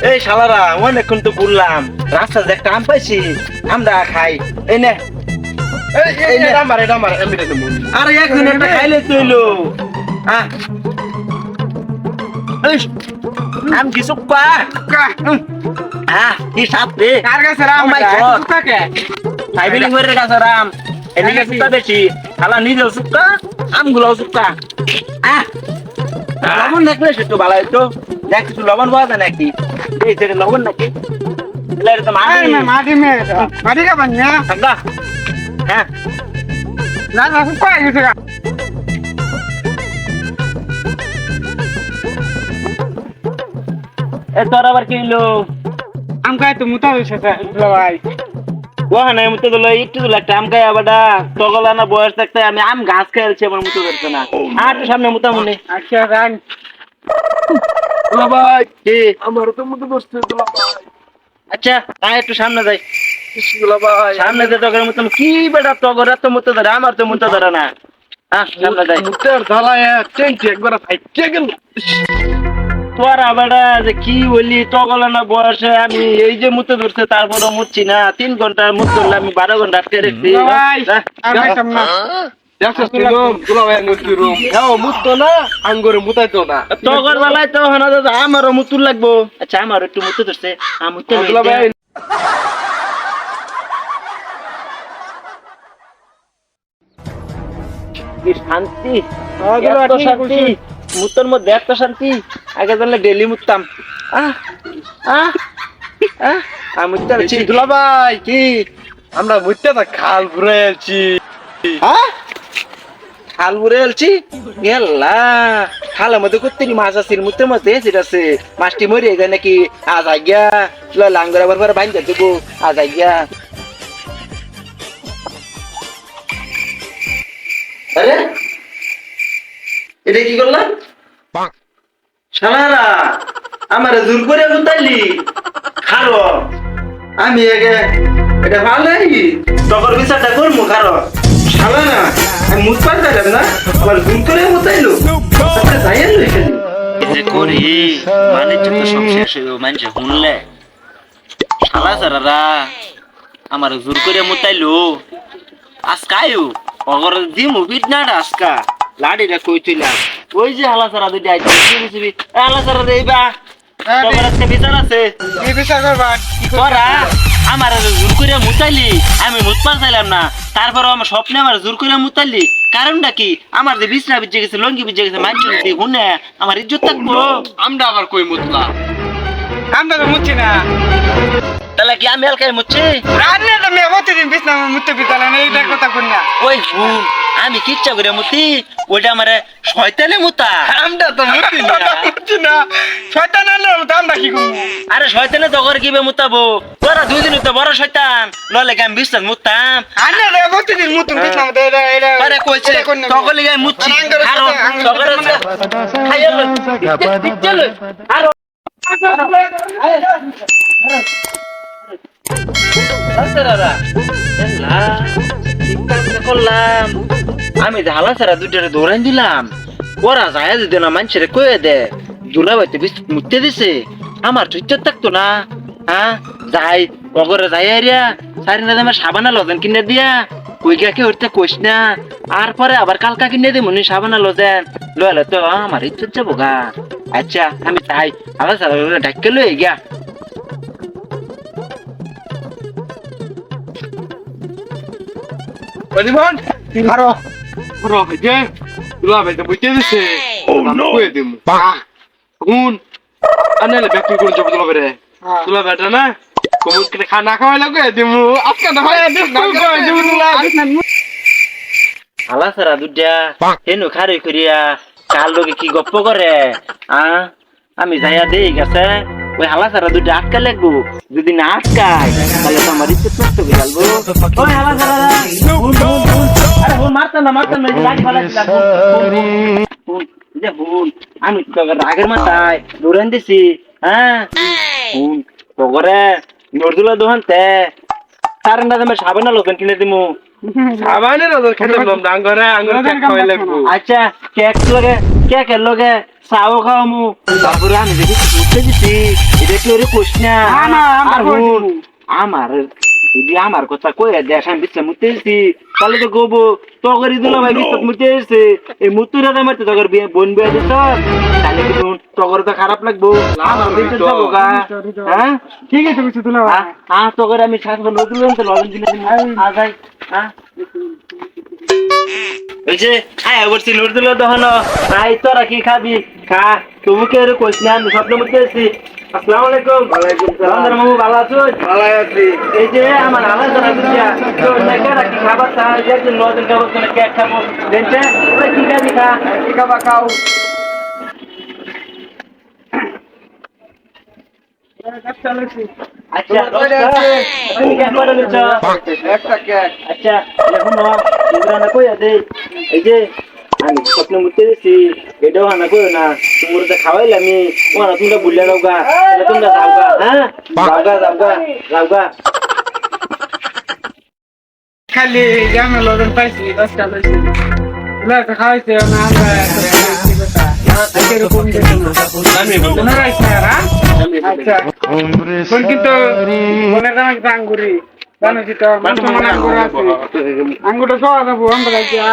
এই শালারা অনেকক্ষণ তো বললাম রাস্তায় একটা আম পাইছি আমরা খাই এই নে এই নাম্বার এমনি তো মন আরে একদিন একটা খাইলে তৈলো আম কি সুপ্পা কি সাপ রে কার কাছে রাম সুকাকে সাইবেলিং করে কাছে রাম এদিকে সুপ্পা বেশি শালা নিজেও সুপ্পা আমগুলোও সুপ্পা লবণ দেখলে একটু ভালো হইতো দেখ একটু লবণ পাওয়া যায় নাকি এই যে লবণ নাকি তো মাটি কা বান্যা ঠান্ডা হ্যাঁ না না সুকা গেছে এ তোর আবার কি হইলো আম খাই তো মুতা হইছে ভাই ওখানে মুতে দিল একটু দিল একটা আম খাই আবার তগলা না বয়স থাকতে আমি আম ঘাস খাইছি আমার মুতে ধরছে না আর তো সামনে মুতা মনে আচ্ছা রান ভাই কি আমার তো মুতে বসতে দুলা ভাই আচ্ছা তাই একটু সামনে যাই দুলা ভাই সামনে যে তগরের মতো কি বেটা তগর এত মুতে ধরে আমার তো মুতে ধরে না সামনে যাই মুতের ধালায় চেঞ্জ একবার ফাইটে গেল তোরা বেটা যে কি বলি তগলা না বয়সে আমি এই যে মুতে ধরছে তারপরও মুচ্ছি না 3 ঘন্টা মুত ধরলে আমি 12 ঘন্টা আটকে রেখেছি ভাই আমি সামনে দেখছস তুই দুলা ভাই মুতুর রুম হ্যাঁ মুততো না আঙ্গুরে মুতাইতো না তগর বেলায় তো হনা দাদা আমারও মুতুর লাগবো আচ্ছা আমারও একটু মুতে ধরছে মুতে দুলা ভাই কি শান্তি আগুলো এত ঠিক শান্তি মুতর মধ্যে এত শান্তি আগে জানলে ডেলি মুততাম আমি মুততে দুলা ভাই কি আমরা মুততে তো খাল ঘুরে আছি খাল বুড়ে এলছি গেল্লা খালের মধ্যে করতে মাছ আছে মুতের মধ্যে এসিড আছে মাছটি মরে যায় নাকি আজ আজ্ঞা লাঙ্গর আবার পরে বাইন দেবো আজ আজ্ঞা আরে এটা কি করলাম শালারা আমার জোর করে মুতাইলি খারো আমি আগে এটা ভালো নাকি তখন বিচারটা করবো খারো শালারা আমি মুত পারতাম না আমার জোর করে মুতাইলো যাইয়েন এখানে যে করি মানে তো সব শেষ হইব মানুষে শুনলে শালা সারারা আমার জোর করে মুতাইলো আজকায়ু অগর দিমু বিট না আজকা লাড়িটা কই তুইলাম ওই যে হালা সারা দুইটা আইছে বুঝবি হালা সারা দেইবা তোমার আজকে বিচার আছে কি বিচার করবা তোরা আমার জোর করে মুতাইলি আমি মুত পারছিলাম না তারপর আমার স্বপ্নে আমার জোর করে মুতাইলি কারণটা কি আমার যে বিছনা ভিজে গেছে লঙ্গি ভিজে গেছে মাইন্ড যদি হুনে আমার ইজ্জত থাকবো আমরা আবার কই মুতলা আমরা তো মুতছি না তাহলে কি আমি এলকাই মুচ্ছি রান্না তো মে প্রতিদিন বিছনা মুততে বিতালা না এইটা কথা কই না ওই হুন আমি কি ইচ্ছা করে মুতি ওইটা আমারে শয়তানে মুতা আমরা তো মুতছি না শয়তান আনলো তো আমরা কি করব আরে শয়তানে তো করে কিবে মুতাবো তোরা দুই দিন তো বড় শয়তান নলে আমি বিশ্বাস মুতাম আন্না রে প্রতিদিন মুতুন বিছনা মধ্যে এটা আরে কইছে তকলে গায় মুচ্ছি আরো তকলে খাইলো চলো আরো করলাম আমি ঝালা সারা দুইটারে দৌড়াই দিলাম ওরা যায় যদি না মানুষের কয়ে দে দুলা বাইতে মুতে দিছে আমার চুইচার থাকতো না যাই অগরে যাই আরিয়া সারি না আমার সাবানা লজেন কিনে দিয়া কই কে উঠতে কইস না আর পরে আবার কালকা কিনে দে মনে সাবানা লজেন লইলে তো আমার ইজ্জত যাবো গা আচ্ছা আমি তাই আলাদা সারা ঢাকে লই গিয়া অনিমন আরো বড় হইছে দুলা ভাই তো বুঝতে দিছে কই দিম হুন আনালে ব্যাকটি করে যাব দুলা ভাই দুলা ভাইটা না কোমল করে খানা খাওয়া লাগে দিমু আজকে না হয় দিম দুলা আলা সারা দুটা হেনু খারে করিয়া কাল লোকে কি গপ্প করে আমি যাইয়া দেই গেছে ওই হালা সারা দুটা আটকা লাগবো যদি না আটকায় তাহলে তো আমার ইচ্ছে নষ্ট করে ফেলবো ওই হালা সারা আরে বোন মারতে না গাড়ি ফালাইছিলাম বোন আমি তো রাগের মাথায় দৌড়ান দিছি বোন তো করে নজরুলা দোহানতে কারণ দামে সাবানা লোকেন কিনে দিমু সাবানের খেতে আঙ্গরে খাওয়াই লাগবো আচ্ছা কেক কেকের লগে চাও খাওয়ামু তারপরে আমি দেখি বুঝতে দিছি এটা কি ওরে কোশ না আর হুন আমার যদি আমার কথা কয়ে দেশ আমি বিশ্বাস মুতে দিছি তাহলে তো গোবো তগরি দিল ভাই বিশ্বাস মুতে দিছে এই মুতুরা মারতে তগর বোন বিয়ে দিছ তাহলে কি তগর তো খারাপ লাগবো আমার দিতে যাবো গা হ্যাঁ ঠিক আছে বুঝছি দুলা ভাই হ্যাঁ তগর আমি শাসন নতুন লগন দিলে যাই হ্যাঁ ওই যে আয় বলছি নুরদুল দহন আই তোরা কি খাবি খা তুমি কে রে কইছ না আমি স্বপ্ন মধ্যে আছি আসসালামু আলাইকুম ওয়ালাইকুম সালাম মামু ভালো আছো ভালো আছি এই যে আমার আলাদা জানা দিয়া তো নেকারা কি খাবার চাই যে নতুন খাবার কোন কেক খাবো দেনতে ওই কি খাবি খা কি খাবা খাও আচ্ছা তুমি কেক করে নিচ্ছ একটা কেক আচ্ছা এখন না কই আছে এই যে আমি স্বপ্ন মুতে দিছি এটাও আনা করো না তোমার তো খাওয়াইলে আমি ওরা তোমরা বুঝলে যাওগা তোমরা যাওগা হ্যাঁ যাওগা খালি জামে লগন পাইছি 10টা লইছি না তো খাইছে না আমরা এরকম আমি মনে রাখছি না আচ্ছা কোন কিন্তু মনে রাখ আঙ্গুরি জানিস তো মনে আঙ্গুর আছে আঙ্গুরটা সব দেবো আমরা যা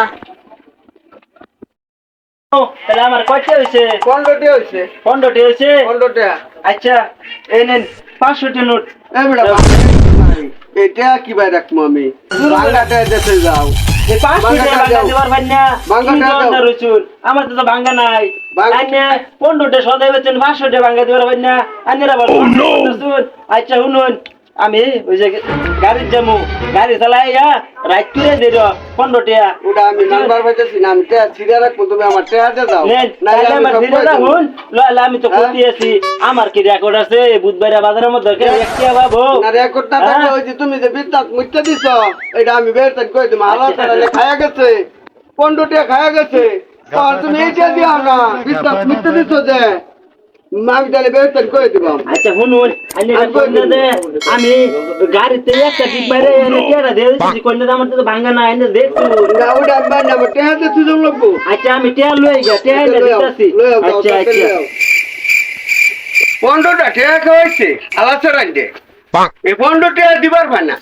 তাহলে আমার কয়টা হয়েছে 15টি হয়েছে আচ্ছা এই নেন 500টি নোট এটা কি ভাই রাখবো আমি বাংলাটা দেশে যাও এই 500 টাকা ভাঙা দেওয়ার ভান্না আমার তো ভাঙ্গা নাই আইনে 15টা সদাই বেচেন 500 টাকা ভাঙ্গা দেওয়ার ভান্না আইনেরা বল আচ্ছা শুনুন আমি ওই যে গাড়ি যাবো গাড়ি চালাইয়া রাইট করে দে 15 টাকা ওটা আমি নাম্বার পাইতেছি না আমি ছিড়ে রাখবো তুমি আমার টেহাতে যাও আমি তো করতে আছি আমার কি রেকর্ড আছে বুধবার বাজারের মধ্যে বাবু না রেকর্ড না থাকলে ওই যে তুমি যে বিদ্যাত মুইতে দিছ এটা আমি বের থেকে কই দিম আল্লাহ তাআলা খায়া গেছে 15 টাকা খায়া গেছে আর তুমি এইটা দিও না বিদ্যাত মুইতে দিছ যে আমি তাহলে বের থেকে কই দিব আচ্ছা শুনুন আমি গাড়িতে একটা টিপ মারে এনে কেডা দিয়ে দিছি কইলে আমার তো ভাঙা না এনে দেখছো না ওটা আমি না আমার টেহাতে তুই লাগবো আচ্ছা আমি টেয়া লই গা টেয়া এনে দিতাছি আচ্ছা আচ্ছা 15টা টাকা খাওয়াইছে আলাচরান্ডে এই 15 টাকা দিবার পানা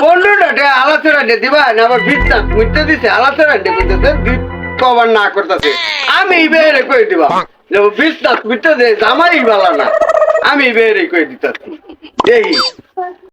15টা টাকা আলাচরান্ডে দিবা না আবার বিদ্যাত মুইতে দিছে আলাচরান্ডে কইতেছে দিত কভার না করতেছে আমি বেরে কই দিবা যে বিদ্যাত মুইতে দে জামাই বালা না আমি বেরে কই দিতাছি এই